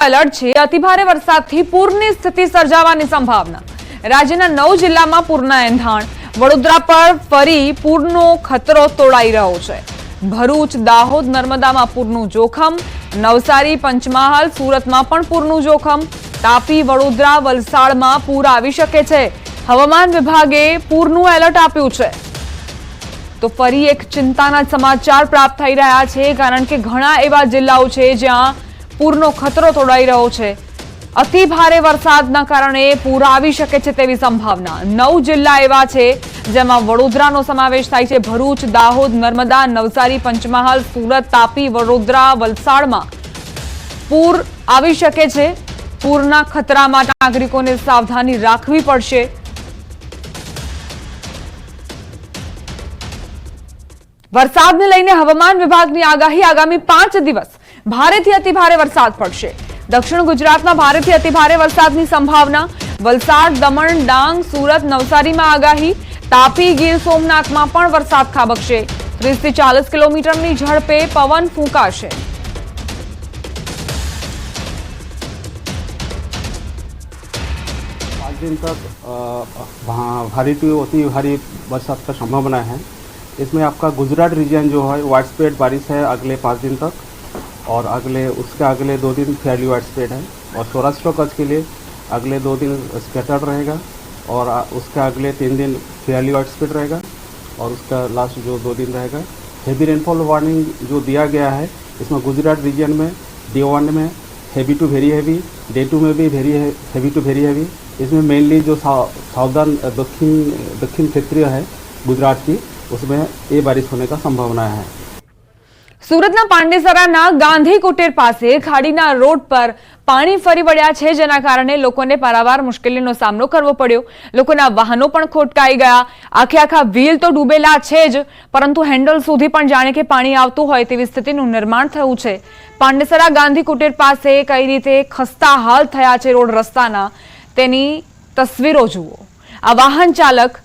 Alert છે। અતિભારે વરસાદથી પૂરની સ્થિતિ સર્જાવાની સંભાવના। રાજ્યના 9 જિલ્લામાં પૂરના એંધાણ। વડોદરા પર ફરી પૂરનો ખતરો તોળાઈ રહ્યો છે। ભરૂચ, દાહોદ, નર્મદામાં પૂરનું જોખમ। નવસારી, પંચમહાલ, સુરતમાં પણ પૂરનું જોખમ। તાપી, વડોદરા, વલસાડમાં પૂર આવી શકે છે। હવામાન વિભાગે પૂરનું એલર્ટ આપ્યું છે। તો ફરી એક ચિંતાના સમાચાર પ્રાપ્ત થઈ રહ્યા છે, કારણ કે ઘણા એવા જિલ્લાઓ છે જ્યાં પૂરનો ખતરો તોડાઈ રહ્યો છે। અતિ ભારે વરસાદના કારણે પૂર આવી શકે છે તેવી સંભાવના। 9 જિલ્લા એવા છે જેમાં વડોદરાનો સમાવેશ થાય છે। ભરૂચ, દાહોદ, નર્મદા, નવસારી, પંચમહાલ, સુરત, તાપી, વડોદરા, વલસાડમાં પૂર આવી શકે છે। પૂરના ખતરામાં નાગરિકોને સાવધાની રાખવી પડશે। વરસાદને લઈને હવામાન વિભાગની આગાહી। આગામી 5 દિવસ ભારેથી અતિ ભારે વરસાદ પડશે। દક્ષિણ ગુજરાતમાં ભારેથી અતિ ભારે વરસાદની સંભાવના। વલસાડ, દમણ, ડાંગ, સુરત, નવસારીમાં આગાહી। તાપી, ગીર સોમનાથમાં પણ વરસાદ ખાબકશે। 30 થી 40 કિલોમીટરની ઝડપે પવન ફૂંકાશે। दिन तक भारी टू अति भारी बरसात का संभावना है। इसमें आपका गुजरात रीजन जो है वाइड स्प्रेड बारिश है अगले 5 दिन तक, और उसके अगले 2 दिन फेयरली वाइड स्प्रेड है। और सौराष्ट्र कच्छ के लिए अगले 2 दिन स्कैटर्ड रहेगा, और उसके अगले 3 दिन फेयरली वाइड स्प्रेड रहेगा, और उसका लास्ट जो 2 दिन रहेगा हेवी रेनफॉल वार्निंग जो दिया गया है। इसमें गुजरात रीजन में डे 1 में heavy to very heavy, day 2 में भी हेवी टू वेरी हैवी। इसमें मेनली जो साउदर्न दक्षिण क्षेत्रीय है गुजरात की, उसमें ये बारिश होने का संभावना है। સુરતના પાંડેસરાના ગાંધી કુટીર પાસે ખાડીના રોડ પર પાણી ફરી વળ્યા છે, જેના કારણે લોકોને પારાવાર મુશ્કેલીનો સામનો કરવો પડ્યો। લોકોના વાહનો પણ ખોટકાઈ ગયા। આખા વ્હીલ તો ડૂબેલા છે જ, પરંતુ હેન્ડલ સુધી પણ જાણે કે પાણી આવતું હોય તેવી સ્થિતિનું નિર્માણ થયું છે। પાંડેસરા ગાંધી કુટીર પાસે કઈ રીતે ખસ્તા હાલ થયા છે રોડ રસ્તાના, તેની તસવીરો જુઓ। આ વાહન ચાલક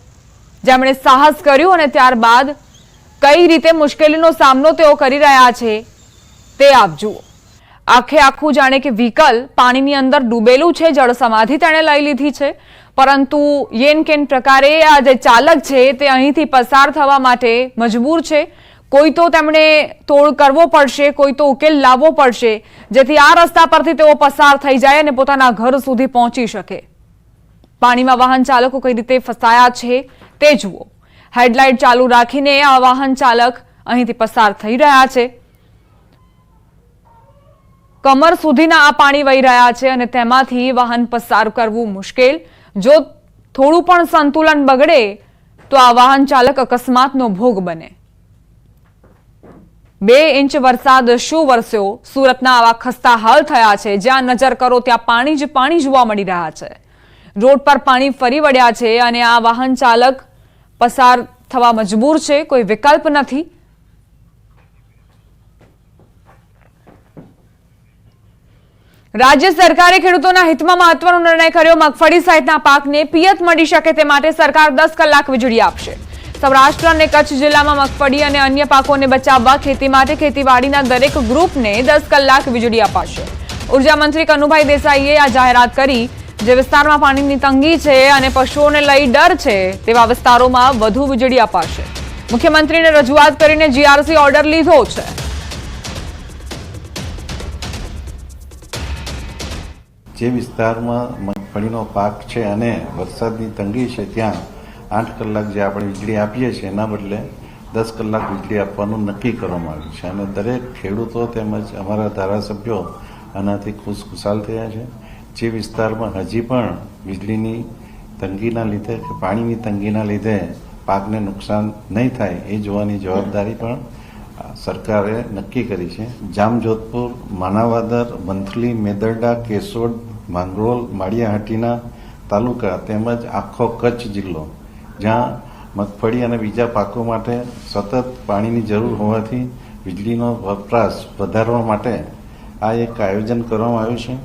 જેમણે સાહસ કર્યું અને ત્યારબાદ કઈ રીતે મુશ્કેલીનો સામનો તેઓ કરી રહ્યા છે તે આપ જુઓ। આખું જાણે કે વ્હીકલ પાણીની અંદર ડૂબેલું છે, જળ સમાધિ તેણે લઈ લીધી છે, પરંતુ યેન કેન પ્રકારે આ જે ચાલક છે તે અહીંથી પસાર થવા માટે મજબૂર છે। કોઈ તો તેમણે તોડ કરવો પડશે, કોઈ તો ઉકેલ લાવવો પડશે, જેથી આ રસ્તા પરથી તેઓ પસાર થઈ જાય અને પોતાના ઘર સુધી પહોંચી શકે। પાણીમાં વાહન ચાલકો કઈ રીતે ફસાયા છે તે જુઓ। हेडलाइट चालू राखीने आ वाहन चालक અહીંથી પસાર થઈ રહ્યા છે। કમર સુધીના આ પાણી વહી રહ્યા છે અને તેમાંથી વાહન પસાર કરવું મુશ્કેલ। જો થોડું પણ સંતુલન બગડે તો આ વાહન ચાલક અકસ્માતનો ભોગ બને। 2 ઇંચ વરસાદ શું વરસ્યો? સુરતના આવા ખસ્તા હાલ થયા છે। જ્યાં નજર કરો ત્યાં પાણી જ પાણી જોવા મળી રહ્યા છે। રોડ પર પાણી ફરી વળ્યા છે અને આ વાહન ચાલક પસાર થવા મજબૂર છે, કોઈ વિકલ્પ નથી। રાજ્ય સરકારે ખેડૂતોના હિતમાં મહત્વનો નિર્ણય કર્યો। મગફળી સહિતના પાકને પિયત મળી શકે તે માટે સરકાર 10 કલાક વીજળી આપશે। સૌરાષ્ટ્ર અને કચ્છ જિલ્લામાં મગફળી અને અન્ય પાકોને બચાવવા ખેતી માટે ખેતીવાડીના દરેક ગ્રુપને 10 કલાક વીજળી અપાશે। ઉર્જા મંત્રી કનુભાઈ દેસાઈએ આ જાહેરાત કરી। જે વિસ્તારમાં પાણીની તંગી છે અને પશુઓને લઈ ડર છે તેવા વિસ્તારોમાં વધુ વીજળી અપાશે। મુખ્યમંત્રીને રજૂઆત કરીને જીઆરસી ઓર્ડર લીધો છે। જે વિસ્તારમાં મગફળીનો પાક છે અને વરસાદની તંગી છે ત્યાં 8 કલાક જે આપણે વીજળી આપીએ છીએ એના બદલે 10 કલાક વીજળી આપવાનું નક્કી કરવામાં આવ્યું છે, અને દરેક ખેડૂતો તેમજ અમારા ધારાસભ્યો આનાથી ખુશખુશાલ થયા છે। જે વિસ્તારમાં હજી પણ વીજળીની તંગીના લીધે કે પાણીની તંગીના લીધે પાકને નુકસાન નહીં થાય એ જોવાની જવાબદારી પણ સરકારે નક્કી કરી છે। જામજોધપુર, માનાવાદર, મંથલી, મેદરડા, કેશોદ, માંગરોળ, માળિયાહાટીના તાલુકા તેમજ આખો કચ્છ જિલ્લો જ્યાં મગફળી અને બીજા પાકો માટે સતત પાણીની જરૂર હોવાથી વીજળીનો વપરાશ વધારવા માટે આ એક આયોજન કરવામાં આવ્યું છે।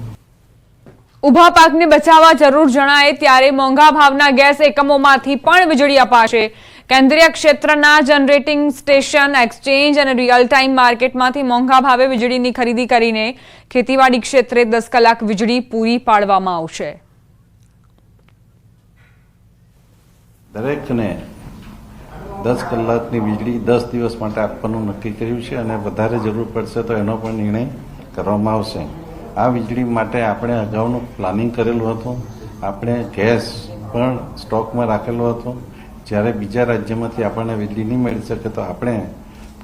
ઉભા પાકને બચાવવા જરૂર જણાય ત્યારે મોંઘા ભાવના ગેસ એકમોમાંથી પણ વીજળી અપાશે। કેન્દ્રીય ક્ષેત્રના જનરેટિંગ સ્ટેશન, એક્સચેન્જ અને રિયલ ટાઈમ માર્કેટમાંથી મોંઘા ભાવે વીજળીની ખરીદી કરીને ખેતીવાડી ક્ષેત્રે 10 કલાક વીજળી પૂરી પાડવામાં આવશે. દરેકને 10 કલાકની વીજળી 10 દિવસ માટે આપવાનું નક્કી કર્યું છે અને વધારે જરૂર પડશે તો એનો પણ નિર્ણય કરવામાં આવશે. આ વીજળી માટે આપણે અગાઉનું પ્લાનિંગ કરેલું હતું. આપણે ગેસ પણ સ્ટોકમાં રાખેલો હતો. જ્યારે બીજા રાજ્યમાંથી આપણને વીજળી નહીં મળી શકે તો આપણે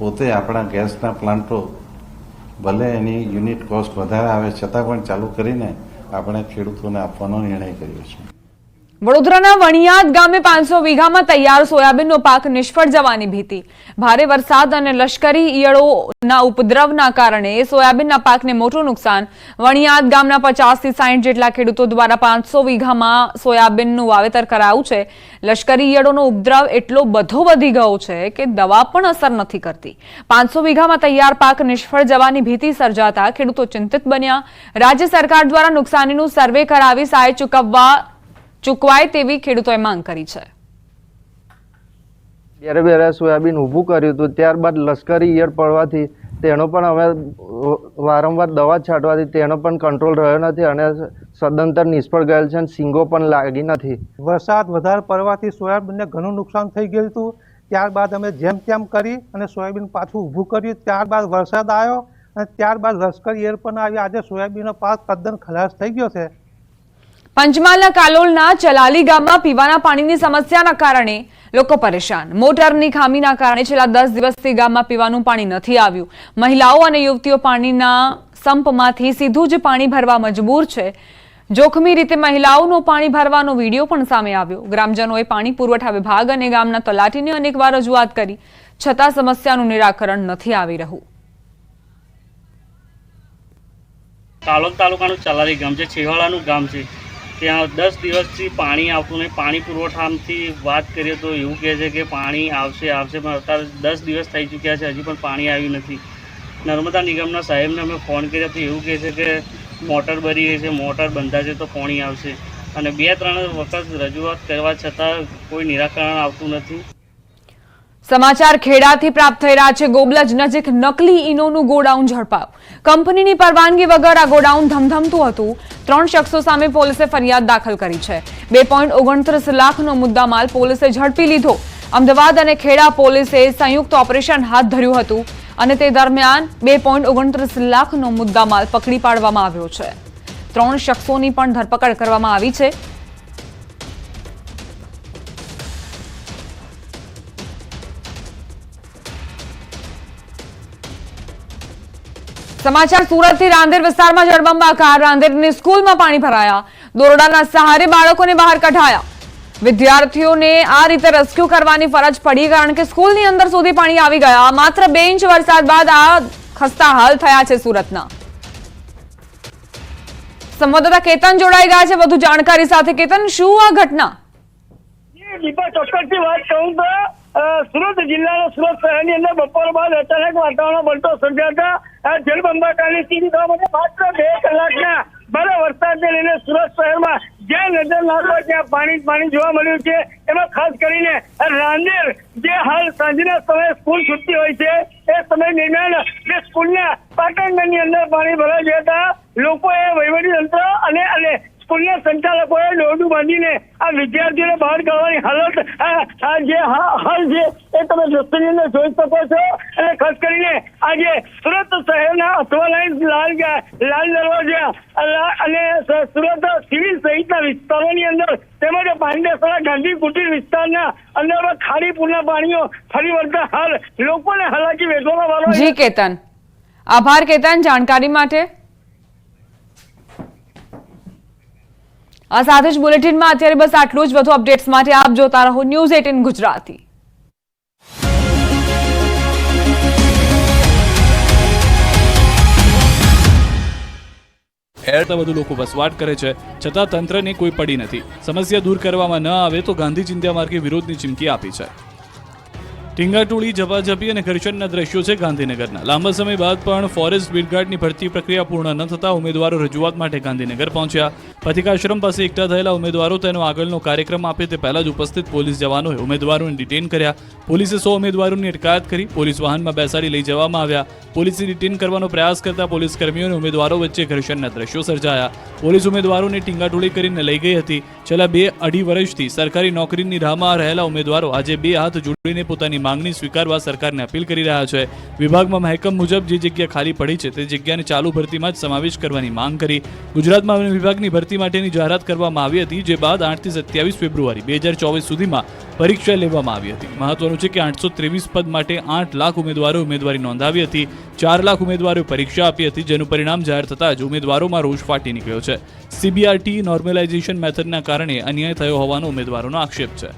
પોતે આપણા ગેસના પ્લાન્ટો ભલે એની યુનિટ કોસ્ટ વધારે આવે છતાં પણ ચાલુ કરીને આપણે ખેડૂતોને આપવાનો નિર્ણય કર્યો છે. વડોદરાના વણિયાદ ગામે 500 વીઘામાં તૈયાર સોયાબીનનો પાક નિષ્ફળ જવાની ભીતિ. ભારે વરસાદ અને લશ્કરી ઈયળોના ઉપદ્રવના કારણે સોયાબીનના પાકને મોટું નુકસાન. વણિયાદ ગામના 50 થી 60 જેટલા ખેડૂતો દ્વારા 500 વીઘામાં સોયાબીનનું વાવેતર કરાયું છે. લશ્કરી ઈયળોનો ઉપદ્રવ એટલો બધો વધી ગયો છે કે દવા પણ અસર નથી કરતી. 500 વીઘામાં તૈયાર પાક નિષ્ફળ જવાની ભીતિ સર્જાતા ખેડૂતો ચિંતિત બન્યા. રાજ્ય સરકાર દ્વારા નુકસાનીનું સર્વે કરાવી સહાય ચૂકવાય તેવી ખેડૂતોએ માંગ કરી છે. બેરે સોયાબીન ઊભું કર્યું હતું, ત્યારબાદ લશ્કરી ઈયળ પડવાથી તેનો પણ અમે વારંવાર દવા છાંટવાથી તેનો પણ કંટ્રોલ રહ્યો નથી અને સદંતર નિષ્ફળ ગયેલ છે અને સિંગો પણ લાગી નથી. વરસાદ વધારે પડવાથી સોયાબીનને ઘણું નુકસાન થઈ ગયું હતું. ત્યારબાદ અમે જેમ તેમ કરી અને સોયાબીન પાછું ઊભું કર્યું. ત્યારબાદ વરસાદ આવ્યો અને ત્યારબાદ લશ્કરી ઈયળ પણ આવી. આજે સોયાબીનનો પાક તદ્દન ખલાસ થઈ ગયો છે. પંચમહાલના કાલોલના ચલાલી ગામમાં પીવાના પાણીની સમસ્યાના કારણે લોકો પરેશાન. મોટરની ખામીના કારણે છેલ્લા 10 દિવસથી ગામમાં પીવાનું પાણી નથી આવ્યું. મહિલાઓ અને યુવતીઓ પાણીના સંપમાંથી સીધું જ પાણી ભરવા મજબૂર છે. જોખમી રીતે મહિલાઓનો પાણી ભરવાનો વિડીયો પણ સામે આવ્યો. ગ્રામજનોએ પાણી પુરવઠા વિભાગ અને ગામના તલાટીને અનેકવાર રજૂઆત કરી, છતાં સમસ્યાનું નિરાકરણ નથી આવી રહ્યું. કાલોલ તાલુકાનું ચલાલી ગામ છે, છેવાડાનું ગામ છે. ત્યાં 10 દિવસથી પાણી આવતું નહીં. પાણી પુરવઠાથી વાત કરીએ તો એવું કહે છે કે પાણી આવશે પણ અત્યારે 10 દિવસ થઈ ચૂક્યા છે, હજી પણ પાણી આવ્યું નથી. નર્મદા નિગમના સાહેબને અમે ફોન કર્યો તો એવું કહે છે કે મોટર બરી ગઈ છે, મોટર બંધાશે તો પાણી આવશે. અને 2-3 વખત રજૂઆત કરવા છતાં કોઈ નિરાકરણ આવતું નથી. સમાચાર ખેડાથી પ્રાપ્ત થઈ રહ્યા છે. ગોબલજ નજીક નકલી ઈનોનું ગોડાઉન ઝડપાયું. કંપનીની પરવાનગી વગર આ ગોડાઉન ધમધમતું હતું. 3 શખ્સો સામે પોલીસે ફરિયાદ દાખલ કરી છે. 2.29 લાખનો મુદ્દામાલ પોલીસે ઝડપી લીધો. અમદાવાદ અને ખેડા પોલીસે સંયુક્ત ઓપરેશન હાથ ધર્યું હતું અને તે દરમિયાન 2.29 લાખનો મુદ્દામાલ પકડી પાડવામાં આવ્યો છે. 3 શખ્સોની પણ ધરપકડ કરવામાં આવી છે. સમાચાર સુરતથી. રાંદેર વિસ્તારમાં જળબંબાકાર. રાંદેરની સ્કૂલમાં પાણી ભરાયા. દોરડાના સહારે બાળકોને બહાર કઢાયા. વિદ્યાર્થીઓને આ રીતે રેસ્ક્યુ કરવાની ફરજ પડી કારણ કે સ્કૂલની અંદર સુધી પાણી આવી ગયા. માત્ર 2 ઇંચ વરસાદ બાદ આ ખસ્તા હાલ થયા છે સુરતના. સંવાદદાતા કેતન જોડાઈ ગયા છે વધુ જાણકારી સાથે. કેતન, શું આ ઘટના? દીપા, ચોક્કસથી વાત કહું તો સુરત જિલ્લાના સુરત શહેરની અંદર બપોર બાદ અચાનક વાતાવરણ પલટો સર્જાતા જળબંબાકારની સ્થિતિ થવા માટે માત્ર 2 કલાકના ભારે વરસાદને લઈને સુરત શહેરમાં જ્યાં નજર નાખો ત્યાં પાણી જોવા મળ્યું છે. એમાં ખાસ કરીને રાંદેર જે હાલ સાંજના સમયે સ્કૂલ છૂટતી હોય છે એ સમય દરમિયાન જે સ્કૂલના પાટણની અંદર પાણી ભરાઈ ગયા હતા. લોકોએ વહીવટી તંત્ર અને સ્કૂલના સંચાલકોએ દોરડું બાંધીને આ વિદ્યાર્થીઓને બહાર કાઢવાની હાલત જે હાલ છે એ તમે દ્રશ્યની અંદર જોઈ શકો છો. અને ખાસ કરીને આજે સુરત શહેરના અથવા લાલ દરવાજા અને સુરત સિવિલ સહિતના વિસ્તારોની અંદર તેમજ પાંડેસરા ગાંધી કુટીર વિસ્તારના અંદર ખાડીપુરના પાણીઓ ફરી વળતા હાલ લોકોને હાલાકી વેઠવાનો વારો. જી કેતન, આભાર કેતન જાણકારી માટે. આ સાથે જ બુલેટિનમાં અત્યારે બસ આટલું જ. વધુ અપડેટ્સ માટે આપ જોતા રહો ન્યૂઝ 18 ગુજરાતી. એટલા વધુ લોકો વસવાટ કરે છે છતાં તંત્રને કોઈ પડી નથી. સમસ્યા દૂર કરવામાં ન આવે તો ગાંધી ચિંધ્યા માર્ગે વિરોધની ચીમકી આપી છે. ટીંગાટોળી ઝપાઝપી અને ઘર્ષણના દ્રશ્યો છે ગાંધીનગરના. લાંબા સમય બાદ પણ ફોરેસ્ટ બીટગાર્ડની ભરતી પ્રક્રિયા પૂર્ણ ન થતા ઉમેદવારો રજૂઆત માટે ગાંધીનગર પહોંચ્યા. પથિકાશ્રમ પાસે એકઠા થયેલા ઉમેદવારો તેનો આગળનો કાર્યક્રમ આપે તે પહેલા જ ઉપસ્થિત પોલીસ જવાનોએ ઉમેદવારોને ડિટેન કર્યા. પોલીસે 100 ઉમેદવારોની અટકાયત કરી. પોલીસ વાહનમાં બેસાડી લઈ જવામાં આવ્યા. પોલીસે ડિટેન કરવાનો પ્રયાસ કરતા પોલીસ કર્મીઓ અને ઉમેદવારો વચ્ચે ઘર્ષણના દ્રશ્યો સર્જાયા. પોલીસ ઉમેદવારોને ટીંગાટોળી કરીને લઈ ગઈ હતી. છેલ્લા 2-2.5 વર્ષથી સરકારી નોકરીની રાહમાં રહેલા ઉમેદવારો આજે 2 હાથ જોડીને પોતાની માંગણી સ્વીકારવા સરકારને અપીલ કરી રહ્યા છે. વિભાગમાં મહેકમ મુજબ જે જગ્યા ખાલી પડી છે તે જગ્યાને ચાલુ ભરતીમાં જ સમાવેશ કરવાની માંગ કરી. ગુજરાતમાં વન વિભાગની ભરતી માટેની જાહેરાત કરવામાં આવી હતી, જે બાદ 8 થી 27 ફેબ્રુઆરી 2024 સુધીમાં પરીક્ષા લેવામાં આવી હતી. મહત્વનું છે કે 823 પદ માટે 8 લાખ ઉમેદવારોએ ઉમેદવારી નોંધાવી હતી. 4 લાખ ઉમેદવારોએ પરીક્ષા આપી હતી, જેનું પરિણામ જાહેર થતાં જ ઉમેદવારોમાં રોષ ફાટી નીકળ્યો છે. CBRT નોર્મલાઇઝેશન મેથડના કારણે અન્યાય થયો હોવાનો ઉમેદવારોનો આક્ષેપ છે.